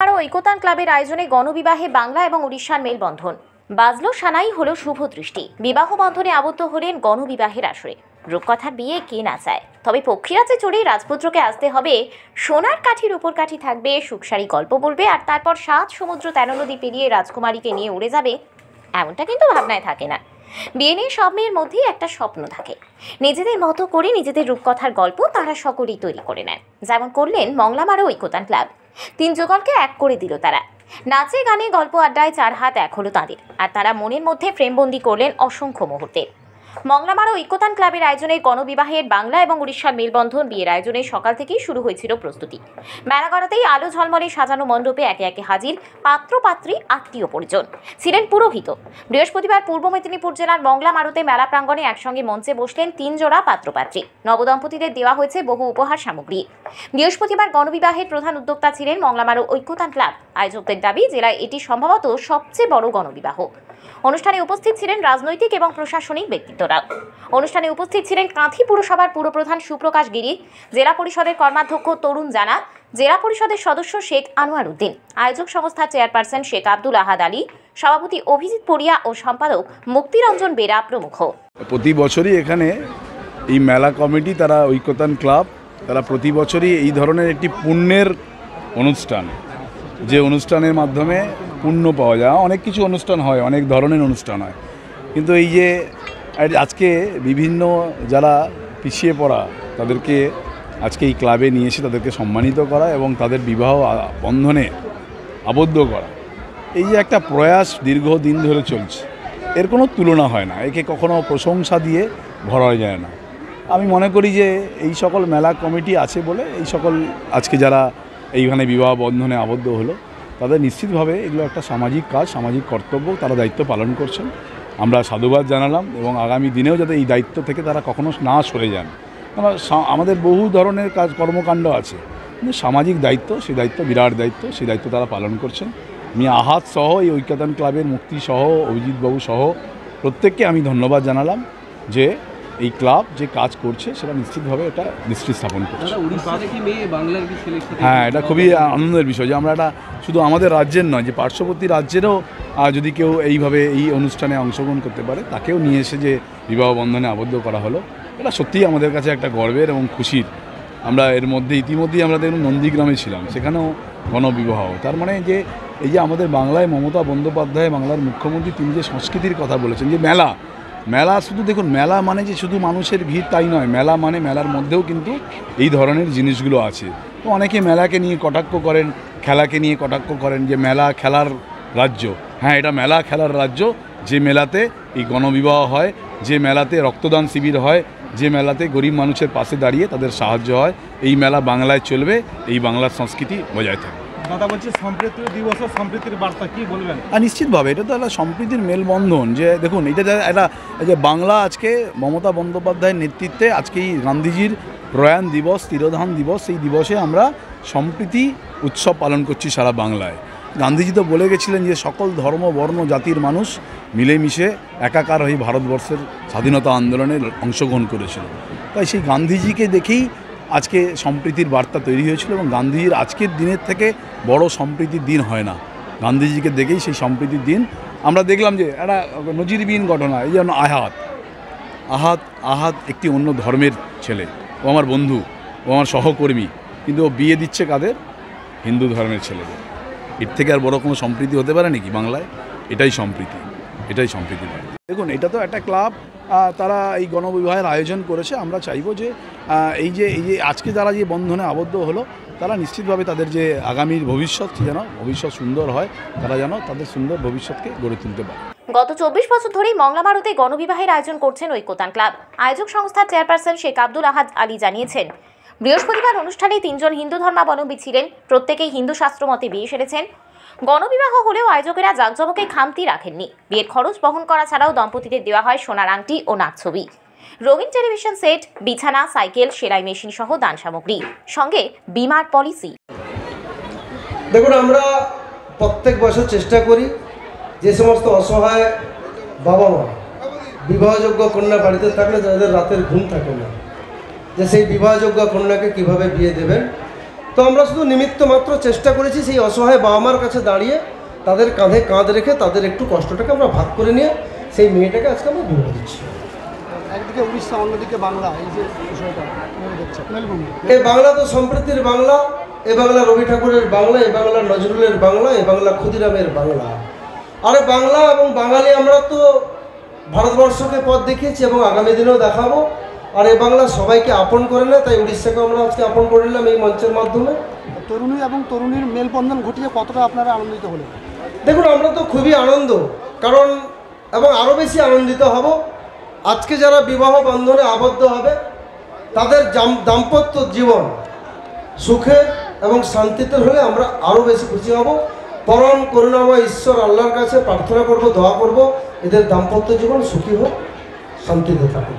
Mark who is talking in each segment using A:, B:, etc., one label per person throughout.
A: আরও ঐকতান ক্লাবের আয়োজনে গণবিবাহে বাংলা এবং উড়িষ্যার মেলবন্ধন। বাজলো সানাই হলো শুভ দৃষ্টি। বিবাহ বন্ধনে আবদ্ধ হলেন গণবিবাহের আসরে। রূপকথার বিয়ে কে না চায়, তবে পক্ষীরাজে চড়ে রাজপুত্রকে আসতে হবে। সোনার কাঠির উপর কাঠি থাকবে, সুখসারি গল্প বলবে, আর তারপর 7 সমুদ্র 13 নদী পেরিয়ে রাজকুমারীকে নিয়ে উড়ে যাবে, এমনটা কিন্তু ভাবনায় থাকে না। বিয়ে নিয়ে সব মেয়ের মধ্যেই একটা স্বপ্ন থাকে। নিজেদের মতো করে নিজেদের রূপকথার গল্প তারা সকলেই তৈরি করে নেন, যেমন করলেন মংলামারো ঐকতান ক্লাব। 3 যুগলকে এক করে দিল তারা। নাচে গানে গল্প আড্ডায় 4 হাত এক হলো তাদের, আর তারা মনের মধ্যে ফ্রেমবন্দি করলেন অসংখ্য মুহূর্তে। মংলামারো ঐকতান ক্লাবের আয়োজনে গণবিবাহের বাংলা এবং উড়িষ্যার মেলবন্ধন বিয়ের আয়োজনে সকাল থেকেই শুরু হয়েছিল প্রস্তুতি। মেলাগড়াতেই আলো ঝলমলে সাজানো মণ্ডপে একে একে হাজির পাত্র পাত্রী, আত্মীয় পরিজন, ছিলেন পুরোহিত। বৃহস্পতিবার পূর্ব মেদিনীপুর জেলার মংলামারোতে মেলা প্রাঙ্গণে একসঙ্গে মঞ্চে বসলেন 3 জোড়া পাত্রপাত্রী। নবদম্পতিদের দেওয়া হয়েছে বহু উপহার সামগ্রী। বৃহস্পতিবার গণবিবাহের প্রধান উদ্যোক্তা ছিলেন মংলামারো ঐকতান ক্লাব। আয়োজকদের দাবি, জেলায় এটি সম্ভবত সবচেয়ে বড় গণবিবাহ। অনুষ্ঠানে উপস্থিত ছিলেন রাজনৈতিক এবং প্রশাসনিক ব্যক্তিত্বরা। অনুষ্ঠানে উপস্থিত ছিলেন কাঁথি পুরসভার পুরপ্রধান সুপ্রকাশ গিরি, জেলা পরিষদের কর্মাধ্যক্ষ তরুণ জানা, জেলা পরিষদের সদস্য শেখ আনোয়ার উদ্দিন, আয়োজক সংস্থার চেয়ারপারসন শেখ আব্দুল আহাদ আলী, সভাপতি অভিজিৎ পড়িয়া ও সম্পাদক মুক্তিরঞ্জন বেরা প্রমুখ।
B: প্রতি বছরই এখানে এই মেলা কমিটি, তারা ঐকতান ক্লাব, তারা প্রতি বছরই এই ধরনের একটি পুণ্যের অনুষ্ঠান, যে অনুষ্ঠানের মাধ্যমে পুণ্য পাওয়া যায়। অনেক কিছু অনুষ্ঠান হয়, অনেক ধরনের অনুষ্ঠান হয়, কিন্তু এই যে আজকে বিভিন্ন যারা পিছিয়ে পড়া তাদেরকে আজকে এই ক্লাবে নিয়ে এসে তাদেরকে সম্মানিত করা এবং তাদের বিবাহ বন্ধনে আবদ্ধ করা, এই যে একটা প্রয়াস দীর্ঘদিন ধরে চলছে, এর কোনো তুলনা হয় না। একে কখনো প্রশংসা দিয়ে ভরা যায় না। আমি মনে করি যে এই সকল মেলা কমিটি আছে বলে এই সকল আজকে যারা এইখানে বিবাহ বন্ধনে আবদ্ধ হলো, তাদের নিশ্চিতভাবে এগুলো একটা সামাজিক কাজ, সামাজিক কর্তব্য, তারা দায়িত্ব পালন করছেন। আমরা সাধুবাদ জানালাম এবং আগামী দিনেও যাতে এই দায়িত্ব থেকে তারা কখনো না সরে যান। আমাদের বহু ধরনের কাজ কর্মকাণ্ড আছে, কিন্তু সামাজিক দায়িত্ব, সেই দায়িত্ব বিরাট দায়িত্ব, সেই দায়িত্ব তারা পালন করছেন। আমি আহাত সহ এই ঐকতান ক্লাবের মুক্তি সহ অভিজিৎবাবু সহ প্রত্যেককে আমি ধন্যবাদ জানালাম যে এই ক্লাব যে কাজ করছে সেটা নিশ্চিতভাবে এটা দৃষ্টি স্থাপন করছে। হ্যাঁ, এটা খুবই আনন্দের বিষয় যে আমরা এটা শুধু আমাদের রাজ্যের নয়, যে পার্শ্ববর্তী রাজ্যেরও যদি কেউ এইভাবে এই অনুষ্ঠানে অংশগ্রহণ করতে পারে, তাকেও নিয়ে এসে যে বিবাহ বন্ধনে আবদ্ধ করা হলো, এটা সত্যিই আমাদের কাছে একটা গর্বের এবং খুশির। আমরা এর মধ্যে ইতিমধ্যেই আমরা দেখুন নন্দীগ্রামে ছিলাম, সেখানেও গণবিবাহ। তার মানে যে এই যে আমাদের বাংলায় মমতা বন্দ্যোপাধ্যায়, বাংলার মুখ্যমন্ত্রী, তিনি যে সংস্কৃতির কথা বলেছেন, যে মেলা শুধু দেখুন, মেলা মানে যে শুধু মানুষের ভিড় তাই নয়, মেলা মানে মেলার মধ্যেও কিন্তু এই ধরনের জিনিসগুলো আছে। তো অনেকে মেলাকে নিয়ে কটাক্ষ করেন, খেলাকে নিয়ে কটাক্ষ করেন যে মেলা খেলার রাজ্য। হ্যাঁ, এটা মেলা খেলার রাজ্য। যে মেলাতে এই গণবিবাহ হয়, যে মেলাতে রক্তদান শিবির হয়, যে মেলাতে গরিব মানুষের পাশে দাঁড়িয়ে তাদের সাহায্য হয়, এই মেলা বাংলায় চলবে, এই বাংলার সংস্কৃতি বজায় থাকবে।
C: দাদা বলছি সম্প্রীতি দিবস, সম্প্রীতির বার্তা কি বলবেন?
B: নিশ্চিতভাবে এটা তো একটা সম্প্রীতির মেলবন্ধন। যে দেখুন, এটা একটা যে বাংলা আজকে মমতা বন্দ্যোপাধ্যায়ের নেতৃত্বে আজকে এই গান্ধীজির প্রয়াণ দিবস, তিরোধান দিবস, এই দিবসে আমরা সম্প্রীতি উৎসব পালন করছি সারা বাংলায়। গান্ধীজি তো বলে গেছিলেন যে সকল ধর্ম বর্ণ জাতির মানুষ মিলেমিশে একাকার হয়ে ভারতবর্ষের স্বাধীনতা আন্দোলনে অংশগ্রহণ করেছিল। তাই সেই গান্ধীজিকে দেখেই আজকে সম্প্রীতির বার্তা তৈরি হয়েছিল, এবং গান্ধীজির আজকের দিনের থেকে বড় সম্প্রীতির দিন হয় না। গান্ধীজিকে দেখেই সেই সম্প্রীতির দিন আমরা দেখলাম। যে একটা নজিরবিহীন ঘটনা, এই যেমন আহাত একটি অন্য ধর্মের ছেলে, ও আমার বন্ধু, ও আমার সহকর্মী, কিন্তু ও বিয়ে দিচ্ছে কাদের? হিন্দু ধর্মের ছেলেদের। এর থেকে আর বড় কোনো সম্প্রীতি হতে পারে নাকি বাংলায়? এটাই সম্প্রীতি, এটাই সম্প্রীতি। দেখুন, এটা তো একটা ক্লাব, তারা এই গণবিবাহের আয়োজন করেছে। আমরা চাইবো যে এই যে আজকে যারা যে বন্ধনে আবদ্ধ হলো, তারা নিশ্চিতভাবে তাদের যে আগামীর ভবিষ্যৎ, যেন ভবিষ্যৎ সুন্দর হয়, তারা যেন তাদের সুন্দর ভবিষ্যৎকে গড়ে তুলতে পারে।
A: গত 24 বছর ধরেই মংলামারোতে গণবিবাহের আয়োজন করছেন ঐকতান ক্লাব। আয়োজক সংস্থার চেয়ারপারসন শেখ আব্দুল আহাদ আলী জানিয়েছেন, বৃহস্পতিবার অনুষ্ঠানে 3 জন হিন্দু ধর্মাবলম্বী ছিলেন, প্রত্যেকেই হিন্দু শাস্ত্র মতে বিয়ে সেরেছেন। গণবিবাহ হলেও আয়োজকেরা জাঁকজমকে খামতি রাখেননি। বিয়ের খরচ বহন করা ছাড়াও দম্পতিদের দেওয়া হয় সোনার আংটি ও নাকছবি, রঙিন টেলিভিশন সেট, বিছানা, সাইকেল, সেলাই মেশিন সহ দান সামগ্রী, সঙ্গে বিমার পলিসি।
D: দেখুন, আমরা প্রত্যেক বছর চেষ্টা করি যে সমস্ত অসহায় বাবা মা বিবাহযোগ্য কন্যা বাড়িতে থাকলে যাদের রাতের ঘুম থাকে না, যে সেই বিবাহযোগ্য কন্যাকে কিভাবে বিয়ে দেবেন তো আমরা শুধু নিমিত্ত মাত্র চেষ্টা করেছি সেই অসহায় বাবা মার কাছে দাঁড়িয়ে তাদের কাঁধে কাঁধ রেখে তাদের একটু কষ্টটাকে আমরা ভাগ করে নিয়ে সেই মেয়েটাকে আজকে আমরা বিবাহ দিচ্ছি।
E: একদিকে উড়িষ্যা, অন্যদিকে বাংলা, এই যে বিষয়টা কিভাবে দেখছেন?
D: এই বাংলা তো সম্প্রীতির বাংলা, এ বাংলা রবি ঠাকুরের বাংলা, এ বাংলা নজরুলের বাংলা, এ বাংলা ক্ষুদিরামের বাংলা। আরে বাংলা এবং বাঙালি আমরা তো ভারতবর্ষকে পথ দেখিয়েছি এবং আগামী দিনেও দেখাবো। আর এ বাংলা সবাইকে আপন করে না, তাই উড়িষ্যাকে আমরা আজকে আপন করে নিলাম এই মঞ্চের মাধ্যমে।
E: তরুণী এবং তরুণীর মেলবন্ধন ঘটিয়ে কতটা আপনারা আনন্দিত হলেন?
D: দেখুন, আমরা তো খুবই আনন্দ, কারণ এবং আরও বেশি আনন্দিত হব আজকে যারা বিবাহ বন্ধনে আবদ্ধ হবে তাদের দাম্পত্য জীবন সুখে এবং শান্তিতে হলে আমরা আরও বেশি খুশি হব। পরম করুণাময় ঈশ্বর আল্লাহর কাছে প্রার্থনা করব, দোয়া করব এদের দাম্পত্য জীবন সুখী হোক, শান্তিতে থাকুক।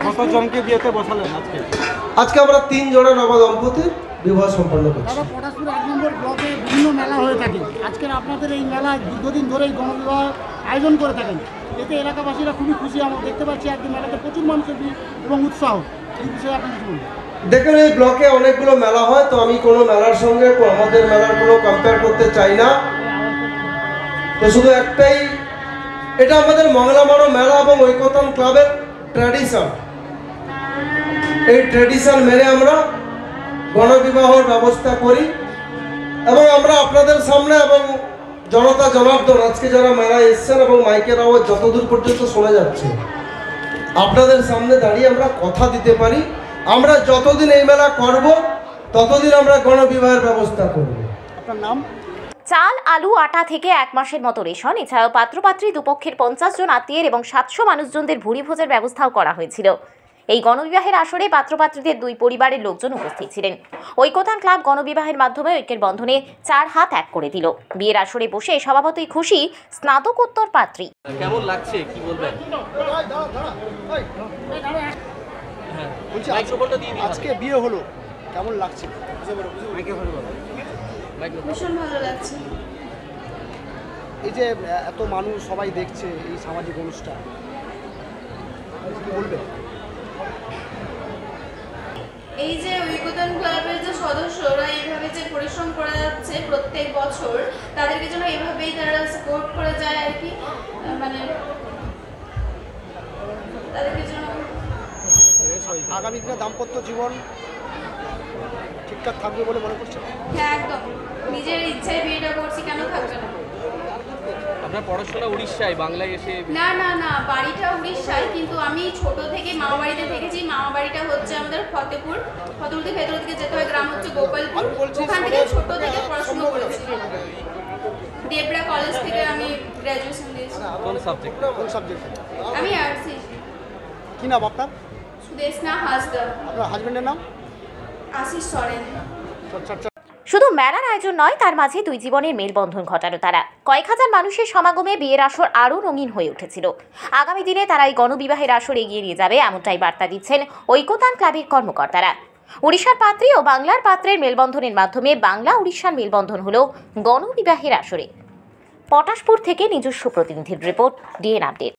C: কতজনকে বিয়েতে বসালেন আজকে?
D: আজকে আমরা 3 জোড়া নবদম্পতির বিবাহ সম্পন্ন করছি।
F: পটাশপুর 1 নম্বর ব্লকে বিভিন্ন মেলা হয়ে থাকে। আজকের আপনাদের এই মেলা দীর্ঘদিন ধরেই গণবিবাহ আয়োজন করে থাকেন, এতে এলাকাবাসীরা খুবই খুশি। আমরা দেখতে পাচ্ছি একদিন মেলাতে প্রচুর মানুষের ভিড় এবং উৎসাহ। এই বিষয়ে আপনি কিছু বলুন।
D: দেখুন, এই ব্লকে অনেকগুলো মেলা হয়, তো আমি কোনো মেলার সঙ্গে আমাদের মেলার কোনো কম্পেয়ার করতে চাই না। তো শুধু একটাই, এটা আমাদের মংলামারো মেলা এবং ঐকতান ক্লাবের ট্র্যাডিশন। এই ট্র্যাডিশন মেনে আমরা গণবিবাহর ব্যবস্থা করি এবং আমরা আপনাদের সামনে এবং জনতা জনার্দন আজকে যারা মেলায় এসছেন এবং মাইকের আওয়াজ যতদূর পর্যন্ত শোনা যাচ্ছে, আপনাদের সামনে দাঁড়িয়ে আমরা কথা দিতে পারি আমরা যতদিন এই মেলা করব ততদিন আমরা গণবিবাহের ব্যবস্থা করব।
E: আপনার নাম?
A: চাল, আলু, আটা থেকে 1 মাসের মতো রেশন, এছাড়াও পাত্রপাত্রী দুপক্ষের 50 জন আত্মীয়ের এবং 700 মানুষজনদের ভুরি ভোজের ব্যবস্থাও করা হয়েছিল। এই গণবিবাহের আসরে পাত্রপাত্রীদের 2 পরিবারের লোকজন উপস্থিত ছিলেন। ঐকতান ক্লাব গণবিবাহের মাধ্যমে ঐক্যের বন্ধনে 4 হাত এক করে দিল। বিয়ের আসরে বসে স্বভাবতই খুশি স্নাতকোত্তর পাত্রী।
G: কেমন লাগছে কি বলবেন?
E: বলছি
G: মাইক্রোফোনটা দিয়ে দিন।
E: আজকে বিয়ে হলো, কেমন লাগছে?
H: ভীষণ ভালো লাগছে।
E: এই যে এত মানুষ সবাই দেখছে এই সামাজিক অনুষ্ঠান, কি বলবেন?
H: এই যে ঐকতান ক্লাবের যে সদস্যরা এইভাবে যে পরিশ্রম করে যাচ্ছে প্রত্যেক বছর, তাদেরকে যেন এইভাবেই তারা সাপোর্ট করে যায় আর কি, মানে তাদেরকে যেন
E: আগামী দিনে দাম্পত্য জীবন ঠিকঠাক থাকবে বলে মনে করছেন?
H: হ্যাঁ, একদম নিজের ইচ্ছায় বিয়েটা করছি, কেন থাকবে না।
G: আপনার পড়াশোনা উড়িষ্যায়, বাংলায় এসে?
H: না না না, বাড়িটা উড়িষ্যায়, কিন্তু আমি ছোট থেকে মামা বাড়িতে থেকেছি। মামা বাড়িটা হচ্ছে আমাদের ফতেপুর থেকে ভেতর দিকে যেতে হয়, গ্রাম হচ্ছে গোপালপুর। ওখান থেকে ছোট থেকে পড়াশোনা করেছি। দেবরা কলেজ থেকে আমি গ্র্যাজুয়েশন দিয়েছি।
G: কোন সাবজেক্ট?
E: কোন সাবজেক্ট?
H: আমি আর্টস।
E: কি নাম আপনার?
H: সুদেশনা হাসদা।
E: আপনার হাজবেন্ডের নাম?
H: আশিস সরেন।
A: শুধু মেলার আয়োজন নয়, তার মাঝে 2 জীবনের মেলবন্ধন ঘটালো তারা। কয়েক হাজার মানুষের সমাগমে বিয়ের আসর আরও রঙিন হয়ে উঠেছিল। আগামী দিনে তারা এই গণবিবাহের আসর এগিয়ে নিয়ে যাবে, এমনটাই বার্তা দিচ্ছেন ঐকতান ক্লাবের কর্মকর্তারা। উড়িষ্যার পাত্রী ও বাংলার পাত্রের মেলবন্ধনের মাধ্যমে বাংলা উড়িষ্যার মেলবন্ধন হলো গণবিবাহের আসরে। পটাশপুর থেকে নিজস্ব প্রতিনিধির রিপোর্ট, ডিএন আপডেট।